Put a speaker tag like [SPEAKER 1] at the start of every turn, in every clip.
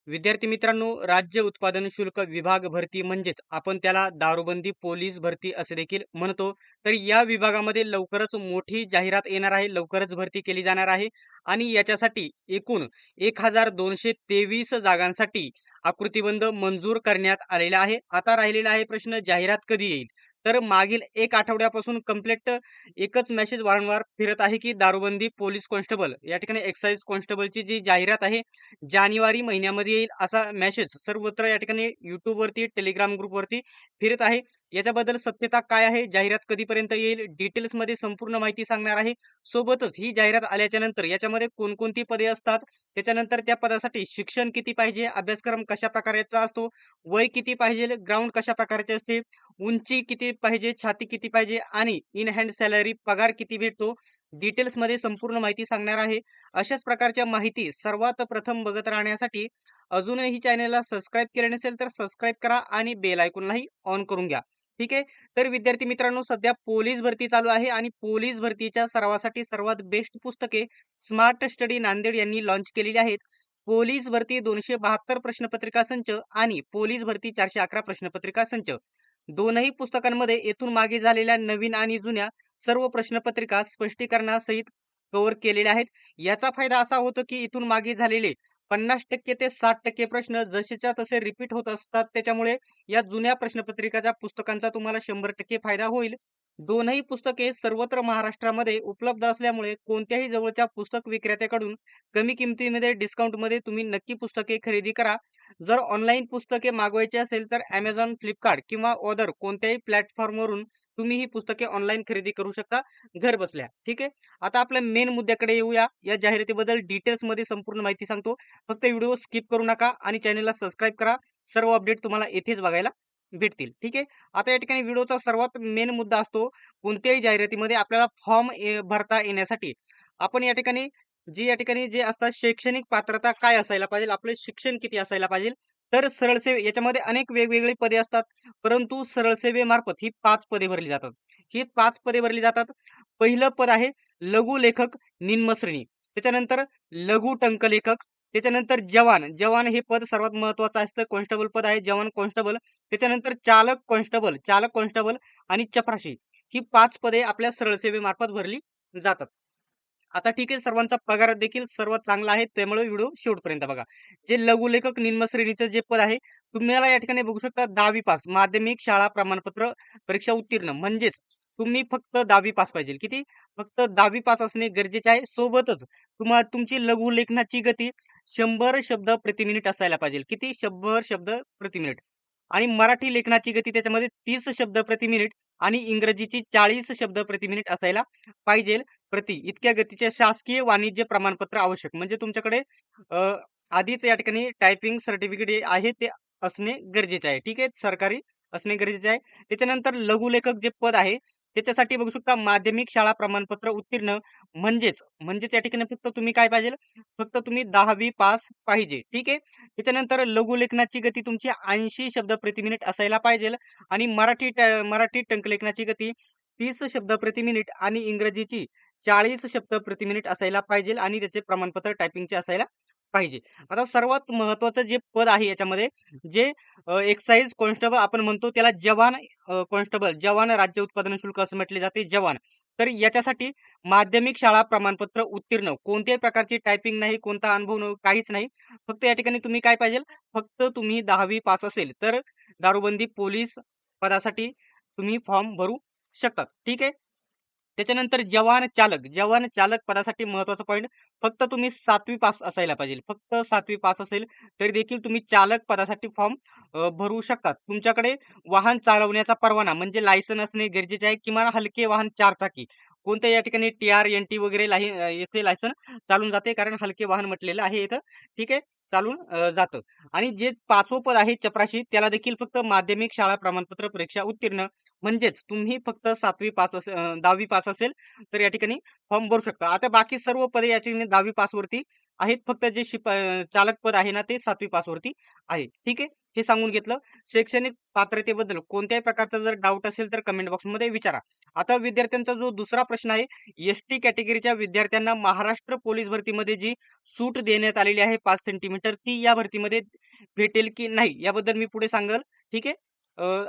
[SPEAKER 1] विद्यार्थी मित्रांनो, राज्य उत्पादन शुल्क विभाग भरती म्हणजेच आपण त्याला दारूबंदी पोलीस भरती असे देखील म्हणतो. तर या विभागामध्ये लवकरच मोठी जाहिरात येणार आहे. लवकरच भरती केली जाणार आहे आणि याच्यासाठी एकूण 1223 जागांसाठी आकृतीबंध मंजूर करण्यात आलेला आहे. आता राहिलेला आहे प्रश्न, जाहिरात कधी येईल? तर मागील 1 आठवड्यापासून कंप्लीट एकच मेसेज वारंवार फिरत आहे, की दारूबंदी पोलीस कॉन्स्टेबल या ठिकाणी एक्साइज कॉन्स्टेबलची जी जाहिरात आहे जानेवारी महिन्यामध्ये येईल असा मेसेज सर्वत्र या ठिकाणी YouTube वरती, टेलिग्राम ग्रुपवरती फिरत आहे. याच्याबद्दल सत्यता काय आहे? जाहिरात कधीपर्यंत येईल? डिटेल्समध्ये संपूर्ण माहिती सांगणार आहे. सोबतच ही जाहिरात आल्याच्या नंतर याच्यामध्ये कोणकोणती पदे असतात, त्याच्यानंतर त्या पदासाठी शिक्षण किती पाहिजे, अभ्यासक्रम कशा प्रकारचा असतो, वय किती पाहिजे, ग्राउंड कशा प्रकारचे असते, उंची किती पाहिजे, छाती किती पाहिजे आणि इन हँड सॅलरी पगार किती भेटतो, डिटेल्समध्ये संपूर्ण माहिती सांगणार आहे. अशाच प्रकारच्या माहिती सर्वात प्रथम बघत राहण्यासाठी अजूनही चॅनलला सबस्क्राईब केले नसेल तर सबस्क्राईब करा आणि बेल आयकॉनलाही ऑन करून घ्या. ठीक आहे. तर विद्यार्थी मित्रांनो, सध्या पोलीस भरती चालू आहे आणि पोलीस भरतीच्या सरावासाठी सर्वात बेस्ट पुस्तके स्मार्ट स्टडी नांदेड यांनी लॉन्च केलेली आहेत. पोलीस भरती 272 प्रश्नपत्रिका संच आणि पोलीस भरती 411 प्रश्नपत्रिका संच दोनही पुस्तकांमध्ये येथून मागे झालेल्या नवीन आणि जुन्या सर्व प्रश्नपत्रिका स्पष्टीकरणासहित कव्हर केलेल्या आहेत. याचा फायदा असा होतो की इथून मागे झालेले 50% ते 60% प्रश्न जसेच्या तसे रिपीट होत असतात. त्याच्यामुळे या जुन्या प्रश्नपत्रिकाच्या पुस्तकांचा तुम्हाला 100% फायदा होईल. दोनही पुस्तके सर्वत्र महाराष्ट्रामध्ये उपलब्ध असल्यामुळे कोणत्याही जवळच्या पुस्तक विक्रेत्याकडून कमी किमतीमध्ये डिस्काउंटमध्ये तुम्ही नक्की पुस्तके खरेदी करा. जर ऑनलाईन पुस्तके मागवायची असेल तर Amazon, Flipkart किंवा ओदर कोणत्याही प्लॅटफॉर्मवरून तुम्ही ही पुस्तके ऑनलाईन खरेदी करू शकता घर बसल्या. ठीक आहे. आता आपल्या मेन मुद्द्याकडे येऊया. या जाहिरातीबद्दल डिटेल्समध्ये संपूर्ण माहिती सांगतो. फक्त व्हिडिओ स्किप करू नका आणि चॅनलला सबस्क्राईब करा. सर्व अपडेट तुम्हाला येथेच बघायला भेटतील. ठीक आहे. आता या ठिकाणी व्हिडिओचा सर्वात मेन मुद्दा असतो, कोणत्याही जाहिरातीमध्ये आपल्याला फॉर्म भरता येण्यासाठी आपण या ठिकाणी या ठिकाणी जे असतात शैक्षणिक पात्रता काय असायला पाहिजे, आपले शिक्षण किती असायला पाहिजे. तर सरळ सेवे याच्यामध्ये अनेक वेगवेगळी पदे असतात, परंतु सरळ सेवेमार्फत ही 5 पदे भरली जातात. ही 5 पदे भरली जातात. पहिलं पद आहे लघु लेखक निम्न श्रेणी. त्याच्यानंतर लघु टंकलेखक. त्याच्यानंतर जवान. जवान हे पद सर्वात महत्वाचं असतं. कॉन्स्टेबल पद आहे जवान कॉन्स्टेबल. त्याच्यानंतर चालक कॉन्स्टेबल, चालक कॉन्स्टेबल आणि चपराशी. ही 5 पदे आपल्या सरळ सेवेमार्फत भरली जातात. आता ठीक आहे, सर्वांचा पगार देखील सर्वात चांगला आहे, त्यामुळे व्हिडिओ शेवटपर्यंत बघा. जे लघुलेखक निम्न श्रेणीचं जे पद आहे, तुम्हाला या ठिकाणी बघू शकता 10वी पास, माध्यमिक शाळा प्रमाणपत्र परीक्षा उत्तीर्ण म्हणजेच तुम्ही फक्त 10वी पास पाहिजे. किती? फक्त 10वी पास असणे गरजेचे आहे. सोबतच तुमची लघुलेखनाची गती 100 शब्द प्रति मिनिट असायला पाहिजे. किती? 100 शब्द प्रति मिनिट. आणि मराठी लेखनाची गती त्याच्यामध्ये 30 शब्द प्रति मिनिट आणि इंग्रजीची 40 शब्द प्रति मिनिट असायला पाहिजे. इतक्या गतीचे शासकीय वाणिज्य प्रमाणपत्र आवश्यक. म्हणजे तुमच्याकडे अ, आधीच या ठिकाणी टायपिंग सर्टिफिकेट आहे ते असणे गरजेचे आहे. ठीक आहे. सरकारी असणे गरजेचे आहे. त्याच्यानंतर लघुलेखक जे पद आहे त्याच्यासाठी बघू शकता माध्यमिक शाळा प्रमाणपत्र उत्तीर्ण म्हणजेच या ठिकाणी फक्त तुम्ही काय पाहिजे? फक्त तुम्ही 10वी पास पाहिजे. ठीक आहे. त्याच्यानंतर लघुलेखनाची गती तुमची 80 शब्द प्रति मिनिट असायला पाहिजे आणि मराठी टंकलेखनाची गती 30 शब्द प्रति मिनिट आणि इंग्रजीची 40 शब्द प्रति मिनिट असायला पाहिजे आणि त्याचे प्रमाणपत्र टायपिंगचे असायला पाहिजे. आता सर्वात महत्त्वाचं जे पद आहे याच्यामध्ये जे एक्साईज कॉन्स्टेबल आपण म्हणतो त्याला जवान कॉन्स्टेबल, जवान राज्य उत्पादन शुल्क असं म्हटले जाते जवान. तर याच्यासाठी माध्यमिक शाळा प्रमाणपत्र उत्तीर्ण. कोणत्याही प्रकारची टायपिंग नाही, कोणता अनुभव काहीच नाही. फक्त या ठिकाणी तुम्ही काय पाहिजे? फक्त तुम्ही 10वी पास असेल तर दारूबंदी पोलीस पदासाठी तुम्ही फॉर्म भरू शकतात. ठीक आहे. त्याच्यानंतर जवान चालक पदासाठी महत्त्वाचा पॉइंट फक्त तुम्ही 7वी पास असायला पाहिजे. फक्त 7वी पास असेल तरी देखील तुम्ही चालक पदासाठी फॉर्म भरू शकतात. तुमच्याकडे वाहन चालवण्याचा परवाना म्हणजे लायसन असणे गरजेचे आहे. किमान हलके वाहन 4 चाकी. कोणत्या या ठिकाणी टी-आर, एन-टी वगैरे येथे लायसन चालून जाते कारण हलके वाहन म्हटलेलं आहे इथं. ठीक आहे. चालून जातं. आणि जे 5वं पद आहे चपराशी त्याला देखील फक्त माध्यमिक शाळा प्रमाणपत्र परीक्षा उत्तीर्ण म्हणजेच तुम्ही फक्त 10वी पास असेल तर या ठिकाणी फॉर्म भरू शकता. आता बाकी सर्व पदे या ठिकाणी 10वी पास वरती आहेत. फक्त जे चालक पद आहे ना ते 7वी पास वरती आहे. ठीक आहे. हे सांगून घेतलं. शैक्षणिक पात्रतेबद्दल कोणत्याही प्रकारचा जर डाऊट असेल तर कमेंट बॉक्समध्ये विचारा. आता विद्यार्थ्यांचा जो दुसरा प्रश्न आहे, एस-टी कॅटेगरीच्या विद्यार्थ्यांना महाराष्ट्र पोलीस भरतीमध्ये जी सूट देण्यात आलेली आहे 5 सेंटीमीटर, ती या भरतीमध्ये भेटेल की नाही? याबद्दल मी पुढे सांगेल. ठीक आहे.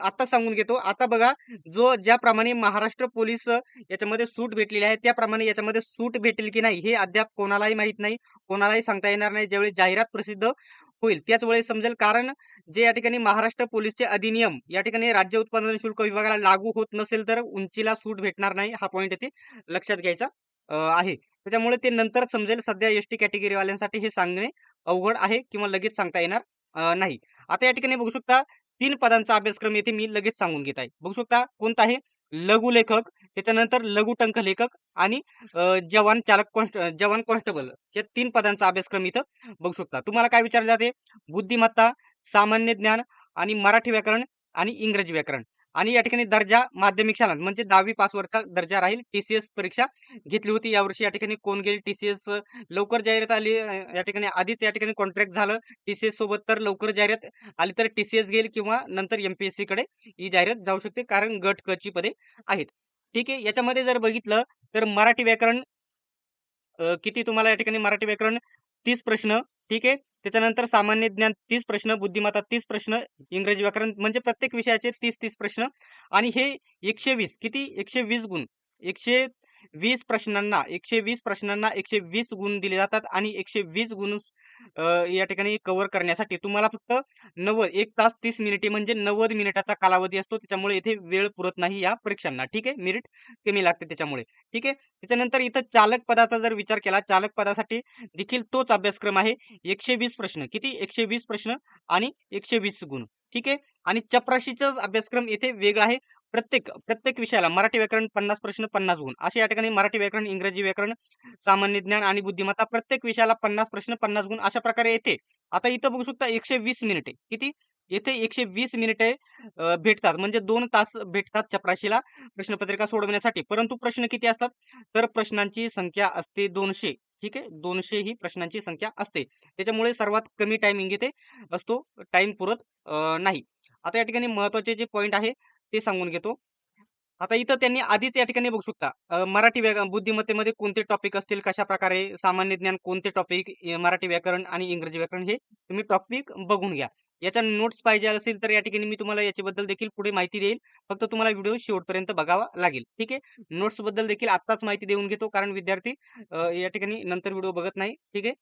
[SPEAKER 1] आत्ताच सांगून घेतो. आता बघा, ज्याप्रमाणे महाराष्ट्र पोलीस याच्यामध्ये सूट भेटलेली आहे, त्याप्रमाणे याच्यामध्ये सूट भेटेल की नाही हे अद्याप कोणालाही माहीत नाही. कोणालाही सांगता येणार नाही. ज्यावेळी जाहिरात प्रसिद्ध होईल त्याच वेळेस समजेल. कारण जे या ठिकाणी महाराष्ट्र पोलीसचे अधिनियम या ठिकाणी राज्य उत्पादन शुल्क विभागाला लागू होत नसेल तर उंचीला सूट भेटणार नाही. हा पॉइंट येथे लक्षात घ्यायचा आहे. त्याच्यामुळे ते नंतरच समजेल. सध्या एस-टी कॅटेगरीवाल्यांसाठी हे सांगणे अवघड आहे किंवा लगेच सांगता येणार नाही. आता या ठिकाणी बघू शकता 3 पदांचा अभ्यासक्रम येथे मी लगेच सांगून घेत आहे. बघू शकता कोणता आहे? लघुलेखक, त्याच्यानंतर लघुटंक लेखक आणि जवान कॉन्स्टेबल या 3 पदांचा अभ्यासक्रम इथं बघू शकता. तुम्हाला काय विचारले जाते? बुद्धिमत्ता, सामान्य ज्ञान आणि मराठी व्याकरण आणि इंग्रजी व्याकरण. आणि या ठिकाणी दर्जा माध्यमिक शाळा म्हणजे 10वी पासवरचा दर्जा राहील. टी-सी-एस परीक्षा घेतली होती यावर्षी. या ठिकाणी कोण गेली टी-सी-एस लवकर जाहिरात आली. या ठिकाणी आधीच या ठिकाणी कॉन्ट्रॅक्ट झालं टी-सी-एस सोबत, तर लवकर जाहिरात आली तर टी-सी-एस घेईल किंवा नंतर एम-पी-एस-सी कडे ही जाहिरात जाऊ शकते, कारण गट क ची पदे आहेत. ठीक आहे. याच्यामध्ये जर बघितलं तर मराठी व्याकरण किती तुम्हाला या ठिकाणी मराठी व्याकरण 30 प्रश्न. ठीक आहे. त्याच्यानंतर सामान्य ज्ञान 30 प्रश्न, बुद्धिमत्ता 30 प्रश्न, इंग्रजी व्याकरण म्हणजे प्रत्येक विषयाचे 30-30 प्रश्न. आणि हे 120 किती 120 गुण 120 प्रश्नांना 120 गुण दिले जातात. आणि 120 गुण या ठिकाणी कव्हर करण्यासाठी तुम्हाला फक्त 1 तास 30 मिनिटे म्हणजे 90 मिनिटाचा कालावधी असतो. त्याच्यामुळे इथे वेळ पुरत नाही या परीक्षांना. ठीक आहे. मेरिट कमी लागते त्याच्यामुळे. ठीक आहे. त्याच्यानंतर इथं चालक पदाचा जर विचार केला, चालक पदासाठी देखील तोच अभ्यासक्रम आहे. 120 प्रश्न किती 120 प्रश्न आणि 120 गुण. ठीक आहे. आणि चपराशीचा अभ्यासक्रम येथे वेगळा आहे. प्रत्येक विषयाला मराठी व्याकरण 50 प्रश्न 50 गुण असे या ठिकाणी मराठी व्याकरण, इंग्रजी व्याकरण, सामान्य ज्ञान आणि बुद्धिमत्ता प्रत्येक विषयाला 50 प्रश्न 50 गुण अशा प्रकारे येते. आता इथं बघू शकता 120 मिनिटे किती येथे 120 मिनिटे भेटतात. म्हणजे 2 तास भेटतात चपराशीला प्रश्नपत्रिका सोडवण्यासाठी. परंतु प्रश्न किती असतात? तर प्रश्नांची संख्या असते 200. ठीक आहे. 200 ही प्रश्नांची संख्या असते. त्याच्यामुळे सर्वात कमी टायमिंग इथे असतो. टाइम पुरत नाही. आता या ठिकाणी महत्त्वाचे जे पॉइंट आहे ते सांगून घेतो. आता इथं त्यांनी आधीच या ठिकाणी बघू शकता मराठी बुद्धिमत्तेमध्ये कोणते टॉपिक असतील, कशाप्रकारे सामान्य ज्ञान कोणते टॉपिक, मराठी व्याकरण आणि इंग्रजी व्याकरण हे तुम्ही टॉपिक बघून घ्या. याच्या नोट्स पाहिजे असेल तर या ठिकाणी मी तुम्हाला याच्याबद्दल देखील पुढे माहिती देईल. फक्त तुम्हाला व्हिडिओ शेवटपर्यंत बघावा लागेल. ठीक आहे. नोट्स बद्दल देखील आत्ताच माहिती देऊन घेतो, कारण विद्यार्थी या ठिकाणी नंतर व्हिडिओ बघत नाही. ठीक आहे.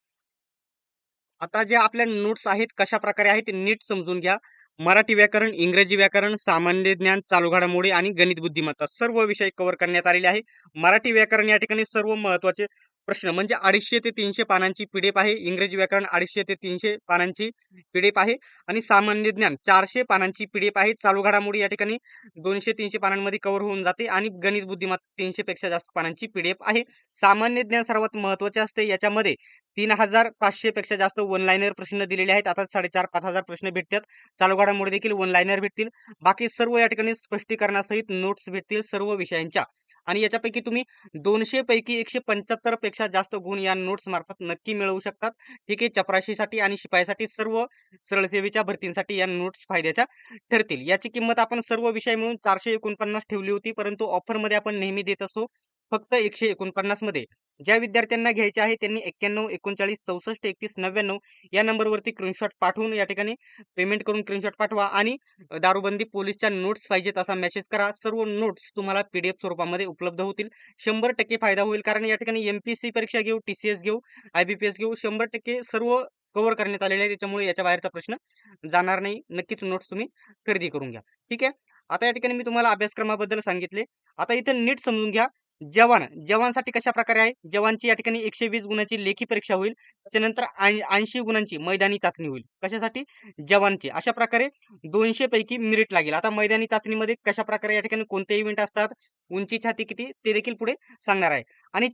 [SPEAKER 1] आता जे आपल्या नोट्स आहेत कशाप्रकारे आहेत ते नीट समजून घ्या. मराठी व्याकरण, इंग्रजी व्याकरण, सामान्य ज्ञान, चालू घडामोडी आणि गणित बुद्धिमत्ता सर्व विषय कव्हर करण्यात आलेले आहे. मराठी व्याकरण या ठिकाणी सर्व महत्त्वाचे प्रश्न म्हणजे 250 ते 300 पानांची पीडीएफ आहे. इंग्रजी व्याकरण 250 ते 300 पानांची पीडीएफ आहे. आणि सामान्य ज्ञान 400 पानांची पीडीएफ आहे. चालू घडामोडी या ठिकाणी 200-300 पानांमध्ये कव्हर होऊन जाते. आणि गणित बुद्धिमत्ता 300 पेक्षा जास्त पानांची पीडीएफ आहे. सामान्य ज्ञान सर्वात महत्त्वाचे असते. याच्यामध्ये 3500 पेक्षा जास्त वन लाईनर प्रश्न दिलेले आहेत. आता 4500-5000 प्रश्न भेटतात. चालू घडामोडी देखील वन लाईनर भेटतील. बाकी सर्व या ठिकाणी स्पष्टीकरणासहित नोट्स भेटतील सर्व विषयांच्या. आणि याच्यापैकी तुम्ही 200 पैकी 175 पेक्षा जास्त गुण या नोट्स मार्फत नक्की मिळवू शकतात. ठीक आहे. चपराशीसाठी आणि शिपाईसाठी सर्व सरळ सेवेच्या भरतींसाठी या नोट्स फायद्याच्या ठरतील. याची किंमत आपण सर्व विषय मिळून 449 ठेवली होती, परंतु ऑफरमध्ये आपण नेहमी देत असतो फक्त 149 मध्ये. ज्या विद्यार्थ्यांना घ्यायचे आहे त्यांनी 91 39 64 31 99 या नंबरवरती स्क्रीनशॉट पाठवून या ठिकाणी पेमेंट करून स्क्रीनशॉट पाठवा. आणि दारूबंदी पोलीसच्या नोट्स पाहिजेत असा मेसेज करा. सर्व नोट्स तुम्हाला पीडीएफ स्वरूपामध्ये उपलब्ध होतील. 100% फायदा होईल, कारण या ठिकाणी एमपीएससी परीक्षा घेऊ, टीसीएस घेऊ, आयबीपीएस घेऊ, 100% सर्व कव्हर करण्यात आलेले आहे. त्याच्यामुळे याच्या बाहेरचा प्रश्न जाणार नाही. नक्कीच नोट्स तुम्ही खरेदी करून घ्या. ठीक आहे. आता या ठिकाणी मी तुम्हाला अभ्यासक्रमाबद्दल सांगितले. आता इथे नीट समजून घ्या. जवानसाठी कशा प्रकारे आहे? जवानची या ठिकाणी 120 गुणांची लेखी परीक्षा होईल. त्याच्यानंतर 80 गुणांची मैदानी चाचणी होईल. कशासाठी? जवानची. अशा प्रकारे 200 पैकी मेरिट लागेल. आता मैदानी चाचणीमध्ये कशा प्रकारे या ठिकाणी कोणते इव्हेंट असतात, उंची, छाती किती ते देखील पुढे सांगणार आहे. आणि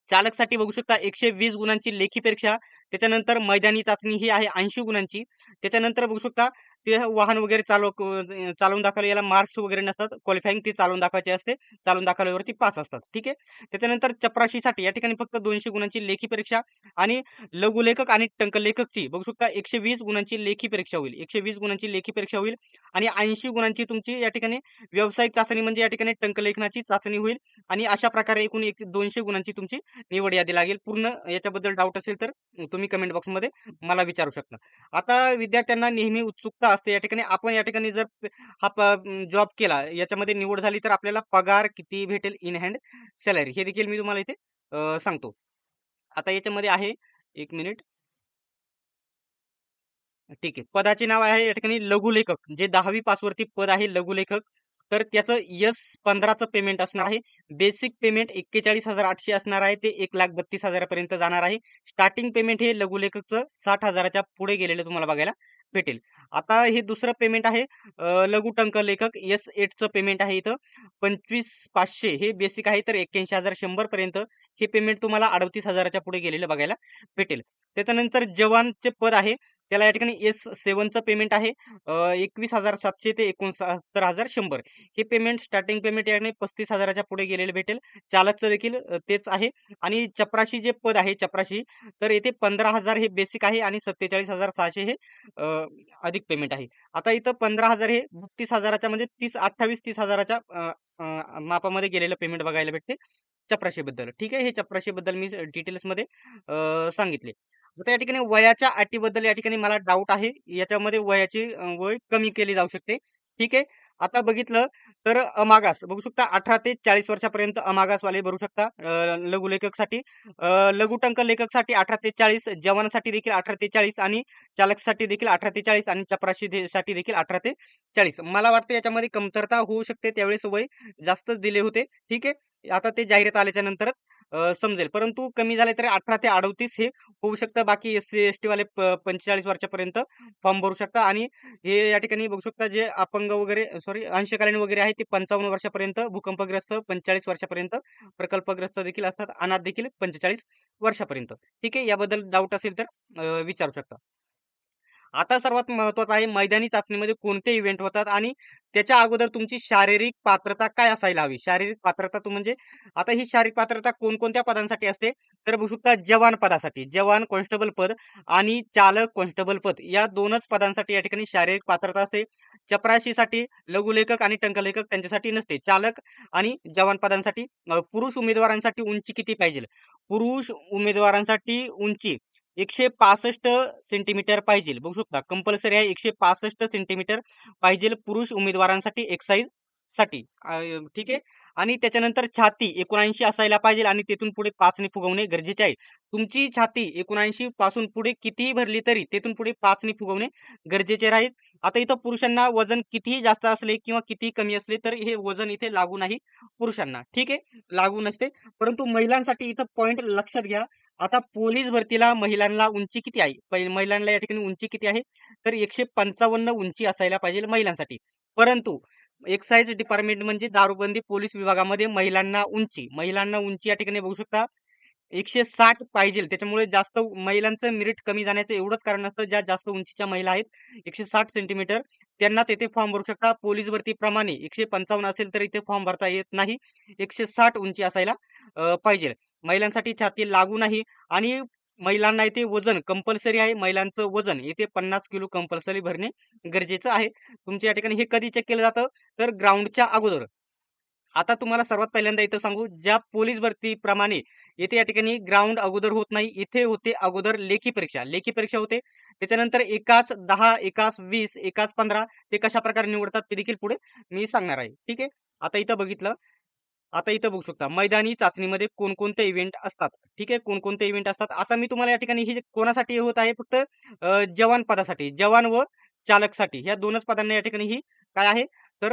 [SPEAKER 1] चालकसाठी बघू शकता 120 गुणांची लेखी परीक्षा. त्याच्यानंतर मैदानी चाचणी ही आहे 80 गुणांची. त्याच्यानंतर बघू शकता ते वाहन वगैरे चालवून दाखवलं, याला मार्क्स वगैरे नसतात, क्वालिफाईंग ती चालवून दाखवायची असते, चालवून दाखवल्यावरती पास असतात. ठीक आहे. त्याच्यानंतर चपराशीसाठी या ठिकाणी फक्त 200 गुणांची लेखी परीक्षा आणि लघुलेखक आणि टंकलेखकची बघू शकता 120 गुणांची लेखी परीक्षा होईल. 120 गुणांची लेखी परीक्षा होईल आणि 80 गुणांची तुमची या ठिकाणी व्यावसायिक चाचणी म्हणजे या ठिकाणी टंकलेखनाची चाचणी होईल आणि अशा प्रकारे एकूण 200 गुणांची तुमची निवड यादी लागेल. पूर्ण याच्याबद्दल डाऊट असेल तर तुम्ही कमेंट बॉक्समध्ये मला विचारू शकता. आता विद्यार्थ्यांना नेहमी उत्सुकता असते या ठिकाणी आपण या ठिकाणी जर जॉब केला, याच्यामध्ये निवड झाली तर आपल्याला पगार किती भेटेल इन हँड सॅलरी हे देखील मी तुम्हाला इथे सांगतो. आता याच्यामध्ये आहे 1 मिनिट. ठीक आहे. पदाचे नाव आहे या ठिकाणी लघुलेखक. जे 10वी पासवरती पद आहे लघुलेखक. तर त्याचं S15चं पेमेंट असणार आहे. बेसिक पेमेंट 41,800 असणार आहे. ते 1,32,000 पर्यंत जाणार आहे. स्टार्टिंग पेमेंट हे लघुलेखकचं 60,000च्या पुढे गेलेलं तुम्हाला बघायला भेटेल. आता हे दुसरं पेमेंट आहे लघुटंक लेखक S8चं पेमेंट आहे इथं 25,500 हे बेसिक आहे. तर 81,100 पर्यंत हे पेमेंट तुम्हाला 38,000च्या पुढे गेलेलं बघायला भेटेल. त्याच्यानंतर जवानचे पद आहे त्याला या ठिकाणी S7चं पेमेंट आहे 21,700 ते 69,100 हे पेमेंट स्टार्टिंग पेमेंट याने 35,000च्या पुढे गेलेलं भेटेल. चालकचं देखील तेच आहे आणि चपराशी जे पद आहे चपराशी तर येथे 15,000 हे बेसिक आहे आणि 47,600 हे अधिक पेमेंट आहे. आता इथं 15,000 हे 32,000च्या म्हणजे 28-30,000च्या मापामध्ये गेलेलं पेमेंट बघायला भेटते चपराशीबद्दल. ठीक आहे. हे चपराशीबद्दल मी डिटेल्समध्ये सांगितले. आता या ठिकाणी वयाच्या अटीबद्दल या ठिकाणी मला डाऊट आहे. याच्यामध्ये वयाची वय कमी केली जाऊ शकते. ठीक आहे. आता बघितलं तर अमागास बघू शकता 18 ते 40 वर्षापर्यंत अमागासवाले भरू शकता लघुलेखकसाठी. लघुटंक लेखकसाठी 18 ते 40, जवानासाठी देखील 18 ते 40 आणि चालकसाठी देखील 18 ते 40 आणि साठी देखील 18 ते 40. मला वाटतं याच्यामध्ये कमतरता होऊ शकते. त्यावेळेस वय जास्तच दिले होते. ठीक आहे. आता ते जाहिरात आल्याच्या नंतरच समजेल. परंतु कमी झाले तरी 18 ते 38 हे होऊ शकतं. बाकी एस-सी, एस-टी वाले 45 वर्षापर्यंत फॉर्म भरू शकता आणि हे या ठिकाणी बघू शकता जे अपंग वगैरे सॉरी अंशकालीन वगैरे आहे ते 55 वर्षापर्यंत, भूकंपग्रस्त 45 वर्षापर्यंत, प्रकल्पग्रस्त देखील असतात, अनाथ देखील 45 वर्षापर्यंत. ठीक आहे. याबद्दल डाऊट असेल तर विचारू शकता. आता सर्वात महत्त्वाचं आहे मैदानी चाचणीमध्ये कोणते इव्हेंट होतात आणि त्याच्या अगोदर तुमची शारीरिक पात्रता काय असायला हवी. शारीरिक पात्रता म्हणजे आता ही शारीरिक पात्रता कोणकोणत्या पदांसाठी असते तर बघू शकता जवान पदासाठी जवान कॉन्स्टेबल पद आणि चालक कॉन्स्टेबल पद या दोनच पदांसाठी या ठिकाणी शारीरिक पात्रता असते. चपराशीसाठी लघुलेखक आणि टंकलेखक त्यांच्यासाठी नसते. चालक आणि जवान पदांसाठी पुरुष उमेदवारांसाठी उंची किती पाहिजे. पुरुष उमेदवारांसाठी उंची 165 सेंटीमीटर पाहिजे. बघू शकता कंपल्सरी आहे 165 सेंटीमीटर पाहिजे पुरुष उमेदवारांसाठी एक्साइज साठी. ठीक आहे. आणि त्याच्यानंतर छाती 79 असायला पाहिजे आणि तेथून पुढे 5 ने फुगवणे गरजेचे आहे. तुमची छाती 79 पासून पुढे कितीही भरली तरी तेथून पुढे 5 ने फुगवणे गरजेचे राहील. आता इथं पुरुषांना वजन कितीही जास्त असले किंवा कितीही कमी असले तर हे वजन इथे लागू नाही पुरुषांना. ठीक आहे. लागू नसते. परंतु महिलांसाठी इथं पॉइंट लक्षात घ्या. आता पोलीस भरतीला महिलांना उंची किती आहे? महिलांना या ठिकाणी उंची किती आहे? तर 155 उंची असायला पाहिजे महिलांसाठी. परंतु एक्साइज डिपार्टमेंट म्हणजे दारूबंदी पोलीस विभागामध्ये महिलांना उंची या ठिकाणी बघू शकता 160 पाहिजे. त्याच्यामुळे जास्त महिलांचं मेरिट कमी जाण्याचं एवढंच कारण असतं ज्या जास्त उंचीच्या महिला आहेत 160 सेंटीमीटर त्यांनाच येथे फॉर्म भरू शकता. पोलीस भरतीप्रमाणे 155 असेल तर इथे फॉर्म भरता येत नाही. 160 उंची असायला पाहिजे. महिलांसाठी छाती लागू नाही आणि महिलांना इथे वजन कंपल्सरी आहे. महिलांचं वजन इथे 50 किलो कंपल्सरी भरणे गरजेचं आहे. तुमच्या या ठिकाणी हे कधी चेक केलं जातं तर ग्राउंडच्या अगोदर. आता तुम्हाला सर्वात पहिल्यांदा इथं सांगू ज्या पोलीस भरतीप्रमाणे येथे या ठिकाणी ग्राउंड अगोदर होत नाही. इथे होते अगोदर लेखी परीक्षा. लेखी परीक्षा होते. त्याच्यानंतर एकाच 10, एकाच 20, एकाच 15 ते कशाप्रकारे निवडतात ते देखील पुढे मी सांगणार आहे. ठीक आहे. आता इथं बघितलं आता इथं बघू शकता मैदानी चाचणीमध्ये कोणकोणते इव्हेंट असतात. ठीक आहे. कोणकोणते इव्हेंट असतात. आता मी तुम्हाला या ठिकाणी हे कोणासाठी होत आहे फक्त जवान पदासाठी जवान व चालकसाठी ह्या दोनच पदांना या ठिकाणी ही काय आहे तर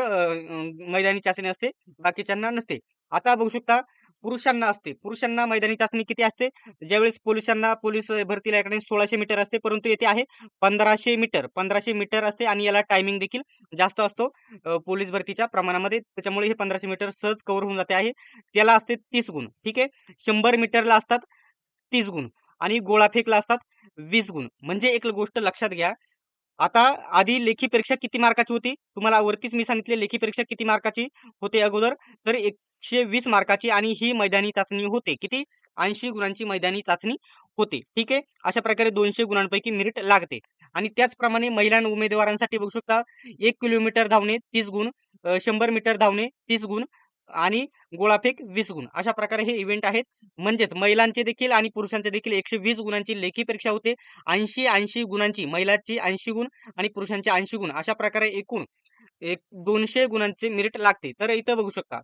[SPEAKER 1] मैदानी चाचणी असते. बाकीच्यांना नसते. आता बघू शकता पुरुषांना असते. पुरुषांना मैदानी चाचणी किती असते? ज्यावेळेस पोलीस भरतीला याकडे 1600 मीटर असते परंतु येथे आहे 1500 मीटर. 1500 मीटर असते आणि याला टायमिंग देखील जास्त असतो पोलीस भरतीच्या प्रमाणामध्ये. त्याच्यामुळे हे 1500 मीटर सहज कव्हर होऊन जाते आहे. त्याला असते 30 गुण. ठीक आहे. 100 मीटरला असतात 30 गुण आणि गोळाफेकला असतात 20 गुण. म्हणजे एक गोष्ट लक्षात घ्या आता आधी लेखी परीक्षा किती मार्काची होती? तुम्हाला वरतीच मी सांगितले लेखी परीक्षा किती मार्काची होते अगोदर. तर 120 मार्काची आणि ही मैदानी चाचणी होते. किती? 80 गुणांची मैदानी चाचणी होते. ठीक आहे. अशा प्रकारे 200 गुणांपैकी मेरिट लागते. आणि त्याचप्रमाणे महिला उमेदवारांसाठी बघू शकता 1 किलोमीटर धावणे 30 गुण, 100 मीटर धावणे 30 गुण आणि गोळाफेक 20 गुण. अशा प्रकारे हे इव्हेंट आहेत. म्हणजेच महिलांचे देखील आणि पुरुषांचे देखील 120 गुणांची लेखी परीक्षा होते. 80 गुणांची महिलांची 80 गुण आणि पुरुषांचे 80 गुण अशा प्रकारे एकूण 200 गुणांचे मेरिट लागते. तर इथं बघू शकता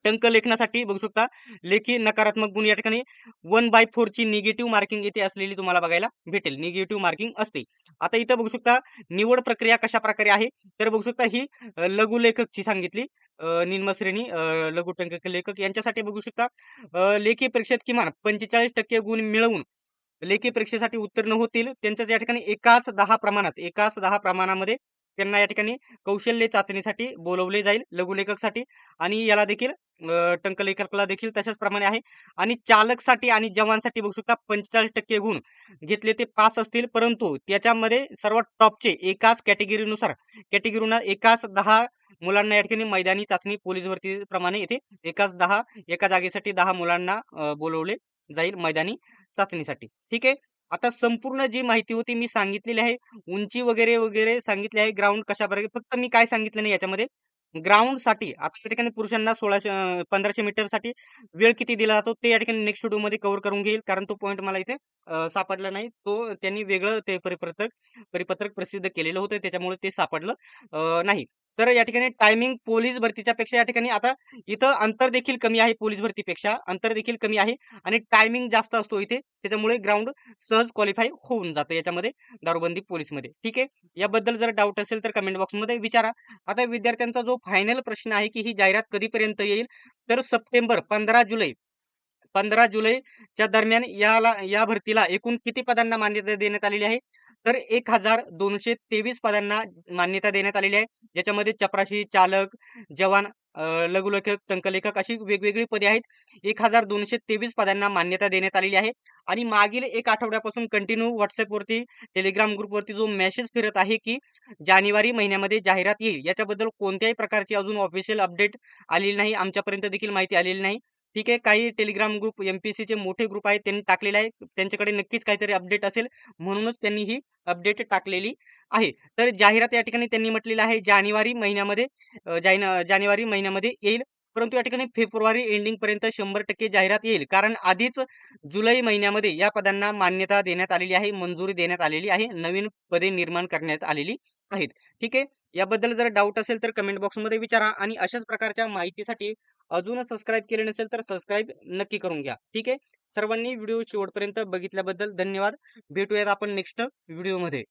[SPEAKER 1] टंक लेखनासाठी बघू शकता लेखी नकारात्मक गुण या ठिकाणी 1/4 ची निगेटिव्ह मार्किंग इथे असलेली तुम्हाला बघायला भेटेल. निगेटिव्ह मार्किंग असते. आता इथं बघू शकता निवड प्रक्रिया कशा प्रकारे आहे तर बघू शकता ही लघुलेखकची सांगितली निम्न श्रेणी लघु टंक लेखक यांच्यासाठी बघू शकता लेखी परीक्षेत किमान 45% गुण मिळवून लेखी परीक्षेसाठी उत्तीर्ण होतील. त्यांच्याच या ठिकाणी एकाच 10 प्रमाणामध्ये त्यांना या ठिकाणी कौशल्य चाचणीसाठी बोलवले जाईल लघुलेखकसाठी आणि याला देखील टंकलेखकला देखील तशाच प्रमाणे आहे आणि चालकसाठी आणि जवानसाठी बघू शकता 45% गुण घेतले ते पास असतील. परंतु त्याच्यामध्ये सर्वात टॉपचे एकाच कॅटेगरीनुसार एकाच 10 मुलांना या ठिकाणी मैदानी चाचणी पोलीस भरती प्रमाणे येथे एका जागेसाठी 10 मुलांना बोलवले जाईल मैदानी चाचणीसाठी. ठीक आहे. आता संपूर्ण जी माहिती होती मी सांगितलेली आहे. उंची वगैरे, वगैरे सांगितली आहे. ग्राउंड कशाप्रकारे फक्त मी काय सांगितलं नाही याच्यामध्ये ग्राउंडसाठी आता या ठिकाणी पुरुषांना 1500 मीटरसाठी वेळ किती दिला जातो ते या ठिकाणी नेक्स्ट व्हिडिओमध्ये कव्हर करून घेईल. कारण तो पॉइंट मला इथे सापडला नाही. तो त्यांनी वेगळं ते परिपत्रक प्रसिद्ध केलेलं होतं त्याच्यामुळे ते सापडलं नाही. तर या ठिकाणी टायमिंग पोलीस भरतीच्या पेक्षा या ठिकाणी आता इथं अंतर देखील कमी आहे पोलीस भरतीपेक्षा अंतर देखील कमी आहे आणि टायमिंग जास्त असतो इथे. त्याच्यामुळे ग्राउंड सहज क्वालिफाय होऊन जातं याच्यामध्ये दारूबंदी पोलीसमध्ये. ठीक आहे. याबद्दल जर डाऊट असेल तर कमेंट बॉक्समध्ये विचारा. आता विद्यार्थ्यांचा जो फायनल प्रश्न आहे की ही जाहिरात कधीपर्यंत येईल तर सप्टेंबर 15 जुलैच्या दरम्यान या भरतीला एकूण किती पदांना मान्यता देण्यात आलेली आहे तर 1223 पदांना मान्यता देण्यात आलेली आहे. ज्याच्यामध्ये चपराशी, चालक, जवान, लघुलेखक, टंकलेखक अशी वेगवेगळी पदे आहेत. 1223 पदांना मान्यता देण्यात आलेली आहे आणि मागील 1 आठवड्यापासून कंटिन्यू WhatsAppवरती, टेलिग्राम ग्रुपवरती जो मेसेज फिरत आहे की जानेवारी महिन्यामध्ये जाहिरात येईल. याच्याबद्दल कोणत्याही प्रकारची अजून ऑफिशियल अपडेट आलेली नाही. आमच्यापर्यंत देखील माहिती आलेली नाही. ठीक आहे. काही टेलिग्राम ग्रुप एम-पी-एस-सीचे मोठे ग्रुप आहेत त्यांनी टाकलेले आहे. त्यांच्याकडे नक्कीच काहीतरी अपडेट असेल म्हणूनच त्यांनी ही अपडेट टाकलेली आहे. तर जाहिरात या ठिकाणी त्यांनी म्हटलेलं आहे जानेवारी महिन्यामध्ये येईल. परंतु या ठिकाणी फेब्रुवारी एंडिंग पर्यंत 100% जाहिरात येईल. कारण आधीच जुलै महिन्यामध्ये या पदांना मान्यता देण्यात आलेली आहे, मंजुरी देण्यात आलेली आहे. नवीन पदे निर्माण करण्यात आलेली आहेत. ठीक आहे. याबद्दल जर डाऊट असेल तर कमेंट बॉक्समध्ये विचारा आणि अशाच प्रकारच्या माहितीसाठी अजून सबस्क्राईब केले नसेल तर सबस्क्राईब नक्की करून घ्या. ठीक आहे. सर्वांनी व्हिडिओ शेवटपर्यंत बघितल्याबद्दल धन्यवाद. भेटूयात आपण नेक्स्ट व्हिडिओमध्ये.